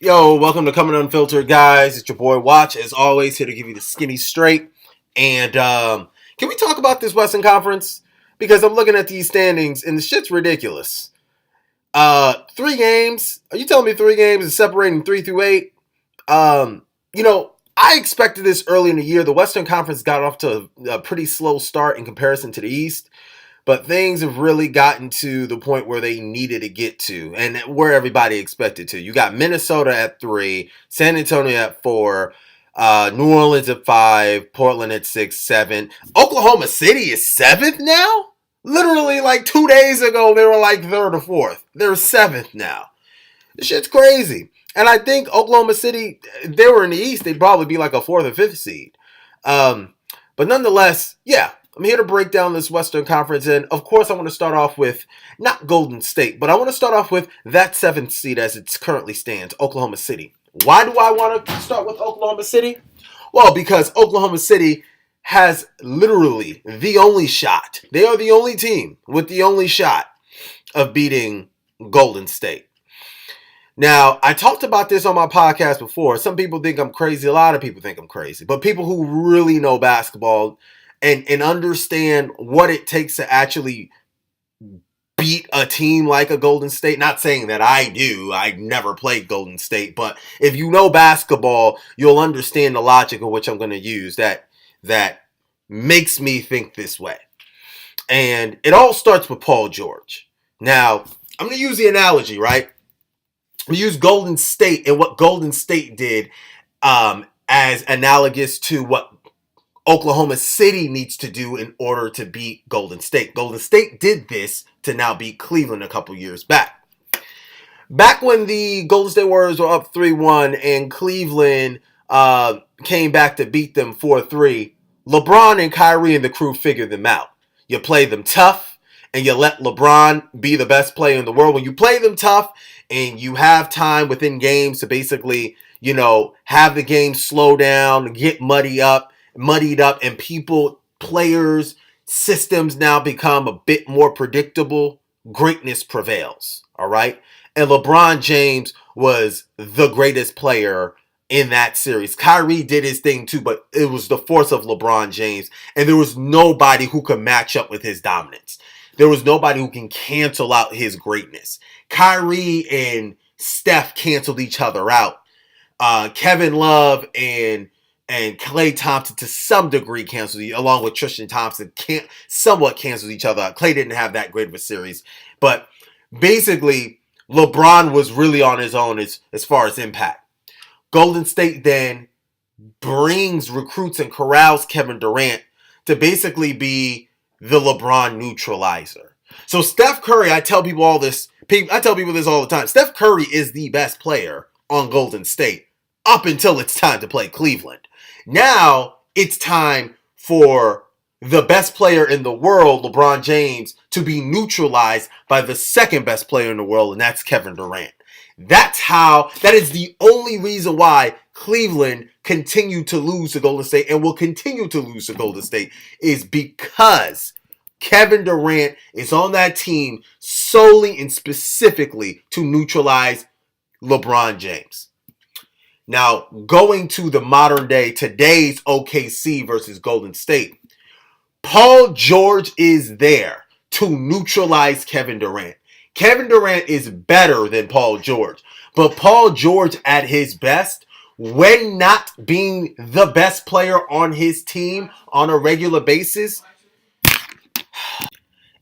Yo, welcome to Coming Unfiltered, guys. It's your boy Watch, as always, here to give you the skinny straight. And can we talk about this Western Conference? Because I'm looking at these standings, and the shit's ridiculous. 3 games. Are you telling me 3 games is separating 3 through 8? I expected this early in the year. The Western Conference got off to a pretty slow start in comparison to the East. But things have really gotten to the point where they needed to get to and where everybody expected to. You got Minnesota at 3, San Antonio at 4, New Orleans at 5, Portland at 6, 7. Oklahoma City is 7th now? Literally like 2 days ago, they were like 3rd or 4th. They're 7th now. This shit's crazy. And I think Oklahoma City, if they were in the East, they'd probably be like a 4th or 5th seed. But nonetheless, yeah, I'm here to break down this Western Conference, and of course I want to start off with, not Golden State, but I want to start off with that 7th seed as it currently stands, Oklahoma City. Why do I want to start with Oklahoma City? Well, because Oklahoma City has literally the only shot. They are the only team with the only shot of beating Golden State. Now, I talked about this on my podcast before. Some people think I'm crazy. A lot of people think I'm crazy. But people who really know basketball and understand what it takes to actually beat a team like a Golden State. Not saying that I do. I never played Golden State. But if you know basketball, you'll understand the logic of which I'm going to use that makes me think this way. And it all starts with Paul George. Now, I'm going to use the analogy, right? We use Golden State and what Golden State did as analogous to what Oklahoma City needs to do in order to beat Golden State. Golden State did this to now beat Cleveland a couple years back. Back when the Golden State Warriors were up 3-1 and Cleveland came back to beat them 4-3, LeBron and Kyrie and the crew figured them out. You play them tough and you let LeBron be the best player in the world. When you play them tough and you have time within games to basically, have the game slow down, get muddied up, and players, systems now become a bit more predictable, greatness prevails, all right? And LeBron James was the greatest player in that series. Kyrie did his thing too, but it was the force of LeBron James, and there was nobody who could match up with his dominance. There was nobody who can cancel out his greatness. Kyrie and Steph canceled each other out. Kevin Love and Klay Thompson to some degree canceled, along with Tristan Thompson, somewhat canceled each other out. Klay didn't have that great of a series. But basically, LeBron was really on his own as far as impact. Golden State then brings, recruits, and corrals Kevin Durant to basically be the LeBron neutralizer. So Steph Curry, I tell people this all the time. Steph Curry is the best player on Golden State up until it's time to play Cleveland. Now it's time for the best player in the world, LeBron James, to be neutralized by the second best player in the world, and that's Kevin Durant. That is the only reason why Cleveland continued to lose to Golden State and will continue to lose to Golden State, is because Kevin Durant is on that team solely and specifically to neutralize LeBron James. Now, going to the modern day, today's OKC versus Golden State, Paul George is there to neutralize Kevin Durant. Kevin Durant is better than Paul George, but Paul George at his best, when not being the best player on his team on a regular basis,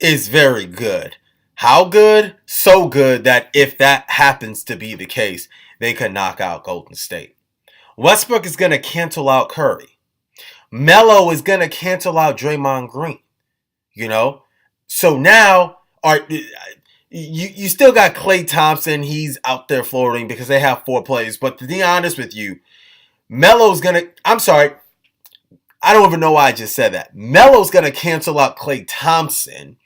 is very good. How good? So good that if that happens to be the case, they could knock out Golden State. Westbrook is going to cancel out Curry. Melo is going to cancel out Draymond Green. So now you still got Klay Thompson. He's out there floating because they have 4 players. But to be honest with you, Melo's going to... I'm sorry. I don't even know why I just said that. Melo's going to cancel out Klay Thompson.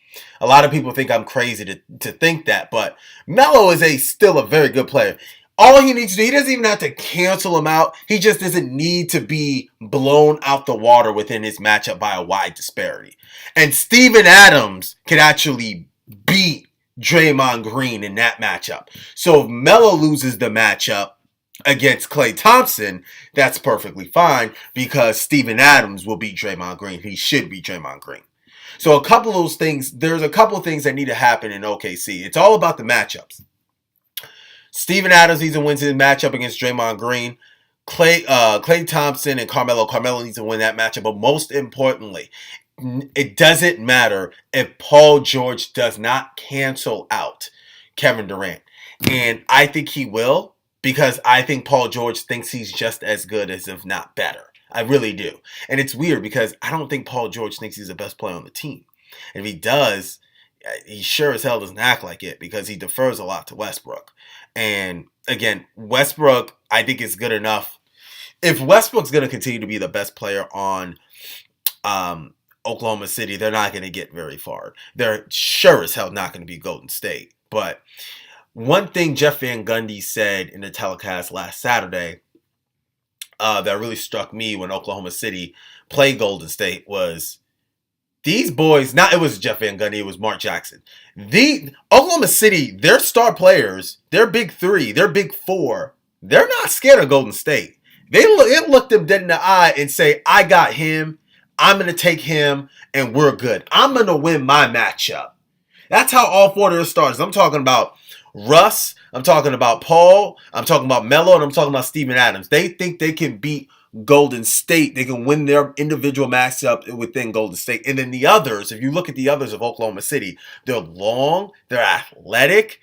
A lot of people think I'm crazy to think that, but Melo is still a very good player. All he needs to do, he doesn't even have to cancel him out. He just doesn't need to be blown out the water within his matchup by a wide disparity. And Steven Adams can actually beat Draymond Green in that matchup. So if Melo loses the matchup, Against Klay Thompson, that's perfectly fine because Steven Adams will beat Draymond Green. He should beat Draymond Green. So a couple of those things, there's a couple of things that need to happen in OKC. It's all about the matchups. Steven Adams needs to win his matchup against Draymond Green. Klay Thompson and Carmelo needs to win that matchup. But most importantly, it doesn't matter if Paul George does not cancel out Kevin Durant. And I think he will, because I think Paul George thinks he's just as good as, if not better. I really do. And it's weird because I don't think Paul George thinks he's the best player on the team. And if he does, he sure as hell doesn't act like it because he defers a lot to Westbrook. And again, Westbrook, I think, is good enough. If Westbrook's going to continue to be the best player on Oklahoma City, they're not going to get very far. They're sure as hell not going to be Golden State. But one thing Jeff Van Gundy said in the telecast last Saturday that really struck me when Oklahoma City played Golden State was these boys, not it was Jeff Van Gundy, it was Mark Jackson. The Oklahoma City, their star players, their big three, their big four, they're not scared of Golden State. It looked them dead in the eye and say, I got him, I'm going to take him, and we're good. I'm going to win my matchup. That's how all four of their stars. I'm talking about Russ, I'm talking about Paul, I'm talking about Melo, and I'm talking about Steven Adams. They think they can beat Golden State. They can win their individual matchup within Golden State. And then the others, if you look at the others of Oklahoma City, they're long, they're athletic,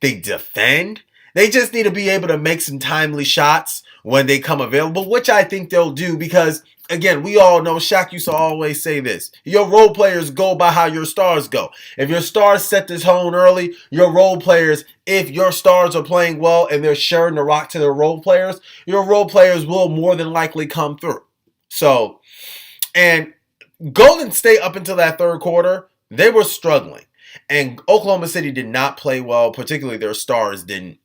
they defend. They just need to be able to make some timely shots when they come available, which I think they'll do because, again, we all know, Shaq used to always say this, your role players go by how your stars go. If your stars set the tone early, your role players, if your stars are playing well and they're sharing the rock to their role players, your role players will more than likely come through. So, and Golden State up until that third quarter, they were struggling. And Oklahoma City did not play well, particularly their stars didn't.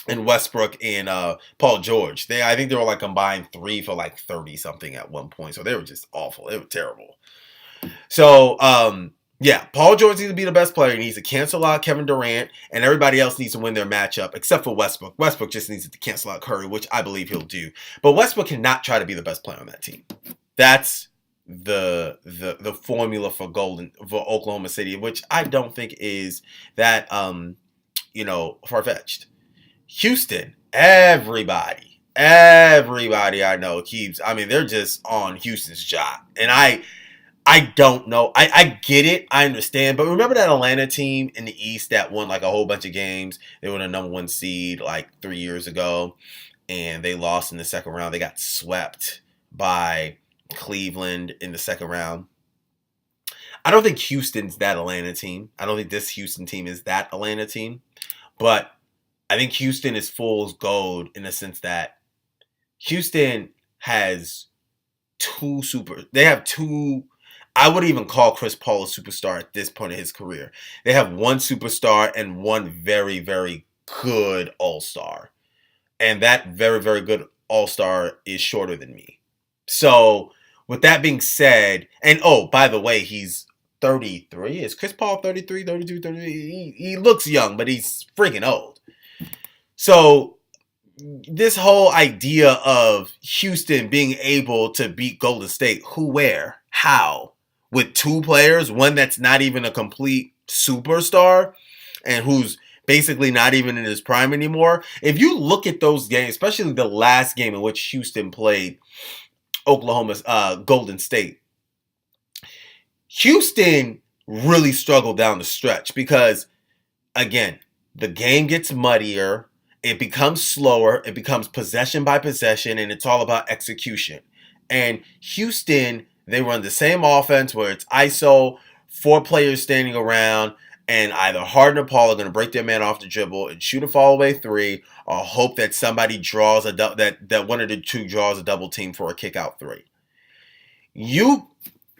And Westbrook and Paul George. I think they were like combined 3 for like 30 something at one point. So they were just awful. They were terrible. So, yeah, Paul George needs to be the best player. He needs to cancel out Kevin Durant, and everybody else needs to win their matchup except for Westbrook. Westbrook just needs to cancel out Curry, which I believe he'll do. But Westbrook cannot try to be the best player on that team. That's the formula for Oklahoma City, which I don't think is that far-fetched. Houston, everybody I know they're just on Houston's job. And I don't know. I get it. I understand. But remember that Atlanta team in the East that won like a whole bunch of games? They were the number 1 seed like 3 years ago. And they lost in the second round. They got swept by Cleveland in the second round. I don't think Houston's that Atlanta team. I don't think this Houston team is that Atlanta team. But I think Houston is fool's gold in the sense that Houston has I wouldn't even call Chris Paul a superstar at this point in his career. They have one superstar and one very, very good all-star. And that very, very good all-star is shorter than me. So, with that being said, and by the way, he's 33. Is Chris Paul 33, 32, 33? He looks young, but he's freaking old. So, this whole idea of Houston being able to beat Golden State, who, where, how, with 2 players, one that's not even a complete superstar and who's basically not even in his prime anymore. If you look at those games, especially the last game in which Houston played Golden State, Houston really struggled down the stretch because, again, the game gets muddier. It becomes slower. It becomes possession by possession, and it's all about execution. And Houston, they run the same offense where it's ISO, 4 players standing around, and either Harden or Paul are going to break their man off the dribble and shoot a fall-away 3, or hope that somebody draws that one of the 2 draws a double team for a kick-out 3.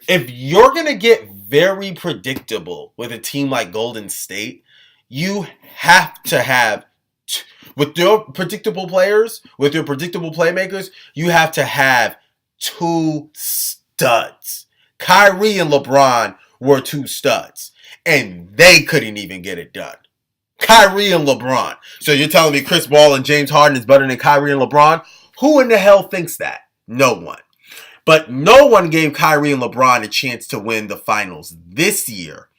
If you're going to get very predictable with a team like Golden State, you have to have, with your predictable players, with your predictable playmakers, you have to have 2 studs. Kyrie and LeBron were 2 studs, and they couldn't even get it done. Kyrie and LeBron. So you're telling me Chris Paul and James Harden is better than Kyrie and LeBron? Who in the hell thinks that? No one. But no one gave Kyrie and LeBron a chance to win the finals this year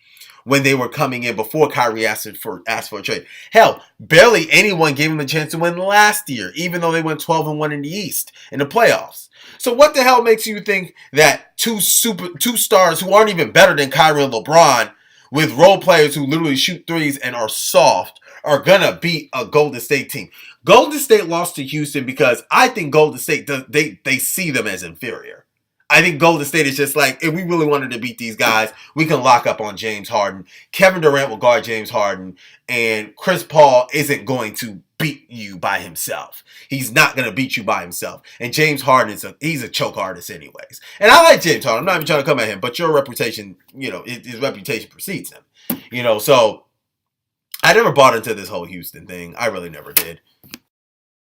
when they were coming in before Kyrie asked for a trade. Hell, barely anyone gave him a chance to win last year, even though they went 12-1 in the East in the playoffs. So what the hell makes you think that two stars who aren't even better than Kyrie and LeBron, with role players who literally shoot threes and are soft, are gonna beat a Golden State team? Golden State lost to Houston because I think Golden State they see them as inferior. I think Golden State is just like, if we really wanted to beat these guys, we can lock up on James Harden. Kevin Durant will guard James Harden, and Chris Paul isn't going to beat you by himself. He's not going to beat you by himself. And James Harden he's a choke artist anyways. And I like James Harden. I'm not even trying to come at him, but your reputation, his reputation precedes him. So I never bought into this whole Houston thing. I really never did.